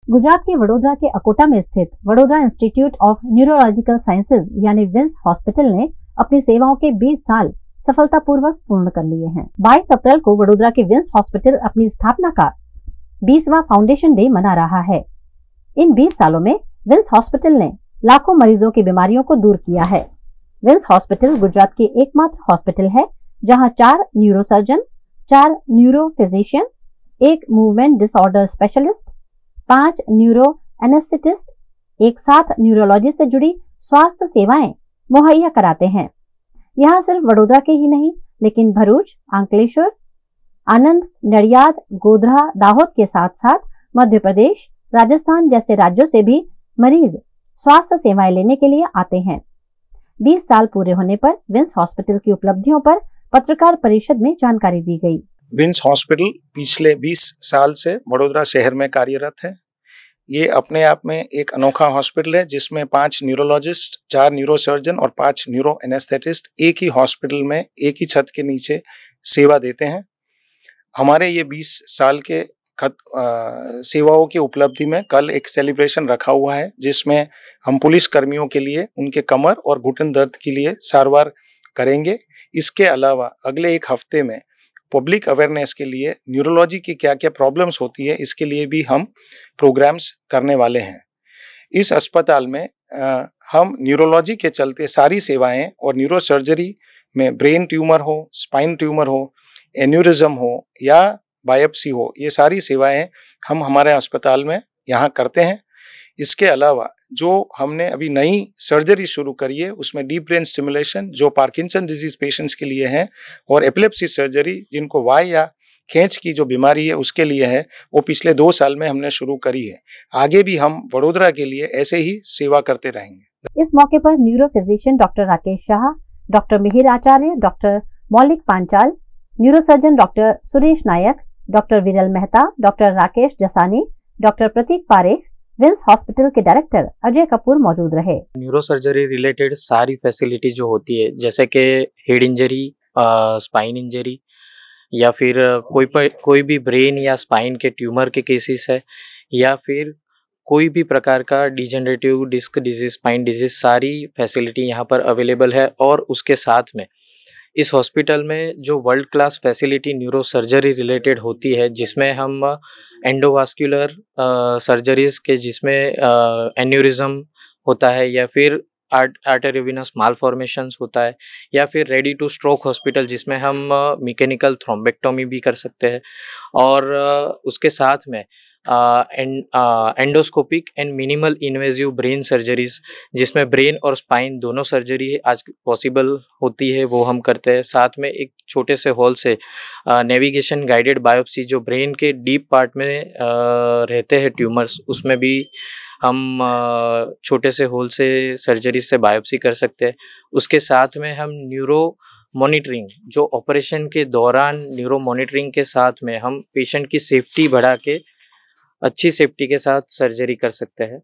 गुजरात के वडोदरा के अकोटा में स्थित Vadodara institute of neurological sciences यानी विम्स हॉस्पिटल ने अपनी सेवाओं के 20 साल सफलतापूर्वक पूर्ण कर लिए हैं। 22 अप्रैल को वडोदरा के विम्स हॉस्पिटल अपनी स्थापना का 20वां फाउंडेशन डे मना रहा है। इन 20 सालों में विम्स हॉस्पिटल ने लाखों मरीजों की बीमारियों को दूर किया है। विम्स हॉस्पिटल गुजरात की एकमात्र हॉस्पिटल है जहां 4 neurosurgeon, 4 neuro physician, 1 movement disorder specialist, 5 neuro anaesthetist एक साथ न्यूरोलॉजी से जुड़ी स्वास्थ्य सेवाएं मुहैया कराते हैं। यहाँ सिर्फ वडोदरा के ही नहीं लेकिन भरूच, अंकलेश्वर, आनंद, नडियाद, गोधरा, दाहोद के साथ साथ मध्य प्रदेश, राजस्थान जैसे राज्यों से भी मरीज स्वास्थ्य सेवाएं लेने के लिए आते हैं। 20 साल पूरे होने पर विम्स हॉस्पिटल की उपलब्धियों पर पत्रकार परिषद में जानकारी दी गई। विम्स हॉस्पिटल पिछले 20 साल से वडोदरा शहर में कार्यरत है। ये अपने आप में एक अनोखा हॉस्पिटल है जिसमें 5 न्यूरोलॉजिस्ट, 4 न्यूरोसर्जन और 5 न्यूरो एनेस्थेटिस्ट एक ही हॉस्पिटल में एक ही छत के नीचे सेवा देते हैं। हमारे ये 20 साल के सेवाओं की उपलब्धि में कल एक सेलिब्रेशन रखा हुआ है जिसमें हम पुलिस कर्मियों के लिए उनके कमर और घुटन दर्द के लिए सारवार करेंगे। इसके अलावा अगले एक हफ्ते में पब्लिक अवेयरनेस के लिए न्यूरोलॉजी की क्या क्या प्रॉब्लम्स होती है इसके लिए भी हम प्रोग्राम्स करने वाले हैं। इस अस्पताल में हम न्यूरोलॉजी के चलते सारी सेवाएं और न्यूरो सर्जरी में ब्रेन ट्यूमर हो, स्पाइन ट्यूमर हो, एन्यूरिज्म हो या बायोप्सी हो, ये सारी सेवाएं हम हमारे अस्पताल में यहाँ करते हैं। इसके अलावा जो हमने अभी नई सर्जरी शुरू करी है उसमें डीप ब्रेन स्टिमुलेशन जो पार्किंसन डिजीज पेशेंट्स के लिए है और एपिलेप्सी सर्जरी जिनको वाई या खींच की जो बीमारी है उसके लिए है, वो पिछले 2 साल में हमने शुरू करी है। आगे भी हम वडोदरा के लिए ऐसे ही सेवा करते रहेंगे। इस मौके पर neuro physician doctor Rakesh Shah, doctor Mihir Acharya, doctor Maulik Panchal, neurosurgeon doctor Suresh Nayak, doctor Viral Mehta, doctor Rakesh Jasani, doctor Pratik Parekh, VIMS hospital के डायरेक्टर अजय कपूर मौजूद रहे। न्यूरो सर्जरी रिलेटेड सारी फैसिलिटी जो होती है जैसे कि हेड इंजरी, स्पाइन इंजरी या फिर कोई भी ब्रेन या स्पाइन के ट्यूमर के केसेस है या फिर कोई भी प्रकार का degenerative disc disease, spine disease, सारी फैसिलिटी यहाँ पर अवेलेबल है। और उसके साथ में इस हॉस्पिटल में जो world class facility neuro surgery related होती है जिसमें हम एंडोवास्कुलर सर्जरीज के जिसमें एन्यूरिज्म होता है या फिर आर्टेरियोवेनस मालफॉर्मेशंस होता है या फिर रेडी टू स्ट्रोक हॉस्पिटल जिसमें हम मैकेनिकल थ्रोम्बेक्टोमी भी कर सकते हैं और उसके साथ में endoscopic and minimal invasive brain surgeries जिसमें ब्रेन और स्पाइन दोनों सर्जरी आज पॉसिबल होती है वो हम करते हैं। साथ में एक छोटे से होल से नेविगेशन गाइडेड बायोप्सी जो ब्रेन के डीप पार्ट में रहते हैं ट्यूमर्स, उसमें भी हम छोटे से होल से सर्जरी से बायोप्सी कर सकते हैं। उसके साथ में हम न्यूरो मॉनिटरिंग जो ऑपरेशन के दौरान न्यूरो मॉनिटरिंग के साथ में हम पेशेंट की सेफ्टी बढ़ा के अच्छी सेफ्टी के साथ सर्जरी कर सकते हैं।